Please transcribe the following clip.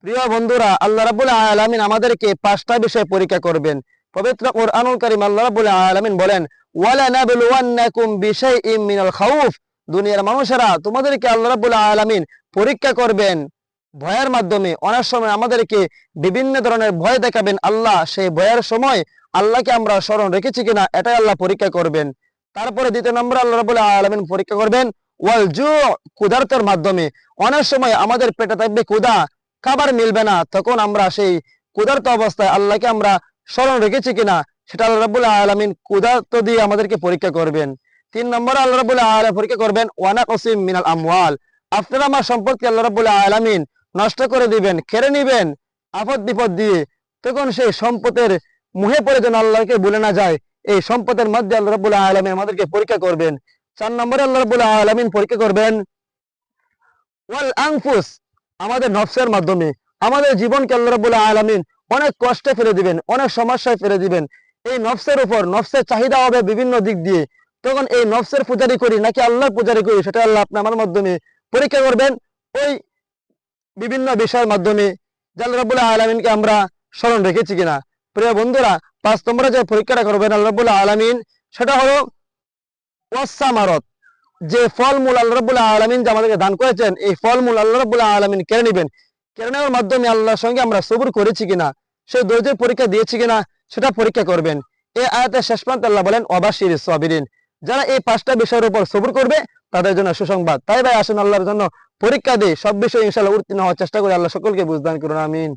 প্রিয় বন্ধুরা, আল্লাহ রাব্বুল আলামিন আমাদেরকে পাঁচটা বিষয় পরীক্ষা করবেন। পবিত্র কোরআনুল কারীম আল্লাহ রাব্বুল আলামিন বলেন, ওয়ালা নাবলুওয়ান্নাকুম বিশাইইম মিনাল খাউফ। দুনিয়ার মানুষেরা তোমাদেরকে আল্লাহ রাব্বুল আলামিন পরীক্ষা করবেন ভয়ের মাধ্যমে। অনেক সময় আমাদেরকে বিভিন্ন ধরনের ভয় দেখাবেন আল্লাহ, সেই ভয়ের সময় আল্লাহকে আমরা স্মরণ রেখেছি কিনা এটাই আল্লাহ পরীক্ষা করবেন। তারপরে দ্বিতীয় নম্বরে আল্লাহ রাব্বুল আলামিন পরীক্ষা করবেন ওয়াল জু, ক্ষুধার্তের মাধ্যমে। অনেক সময় আমাদের পেটে থাকবে ক্ষুধা, খাবার মিলবে না, তখন আমরা সেই ক্ষুধার্ত অবস্থায় আল্লাহকে আমরা স্মরণ রেখেছি কিনা সেটা আল্লাহ রাব্বুল আলামিন ক্ষুধার্ত দিয়ে আমাদেরকে পরীক্ষা করবেন। তিন নম্বরে আল্লাহ রাব্বুল আলামিন পরীক্ষা করবেন ওয়ানাকসিম মিনাল আমওয়াল। আপনারা আমার সম্পদকে আল্লাহ রাব্বুল আলামিন নষ্ট করে দিবেন, কেড়ে নিবেন আপদ বিপদ দিয়ে, তখন সেই সম্পদের মুহে পড়ে যেন আল্লাহকে ভুলে না যায়, এই সম্পদের মধ্যে আল্লাহ রাব্বুল আলামিন আমাদেরকে পরীক্ষা করবেন। চার নম্বরে আল্লাহ রাব্বুল আলামিন পরীক্ষা করবেন ওয়াল আনফুস, আমাদের নফসের মাধ্যমে। আমাদের জীবনকে আল্লাহ রাব্বুল আলামিন অনেক কষ্টে ফেলে দিবেন, অনেক সমস্যায় ফেলে দিবেন। এই নফসের উপর নফসের চাহিদা হবে বিভিন্ন দিক দিয়ে, তখন এই নফসের পূজারি করি নাকি আল্লাহর পূজারি করি সেটা আল্লাহ আপনি আমার মাধ্যমে পরীক্ষা করবেন ওই বিভিন্ন বিষয়ের মাধ্যমে, যে আল্লাহ রাব্বুল আলামিনকে আমরা স্মরণ রেখেছি কিনা। প্রিয় বন্ধুরা, পাঁচ নম্বরে যে পরীক্ষাটা করবেন আল্লাহ রাব্বুল আলামিন সেটা হলো ওয়াসসামারত, যে ফলমূল আল্লাহ রাব্বুল আলামিন যে আমাদেরকে দান করেছেন, এই ফলমূল আল্লাহ রাব্বুল আলামিন কেড়ে নেবেন। কেড়ে নেওয়ার মাধ্যমে আল্লাহর সঙ্গে আমরা সবুর করেছি কিনা, সেই ধৈর্যের পরীক্ষা দিয়েছি কিনা সেটা পরীক্ষা করবেন। এই আয়াতের শেষ প্রান্তে আল্লাহ বলেন ওয়াবাশশিরিস সাবিরিন, যারা এই পাঁচটা বিষয়ের উপর সবুর করবে তাদের জন্য সুসংবাদ। তাই ভাই আসুন আল্লাহর জন্য পরীক্ষা দিই, সব বিষয়ে ইনশাআল্লাহ উত্তীর্ণ হওয়ার চেষ্টা করি। আল্লাহ সকলকে বুঝদান করুন, আমিন।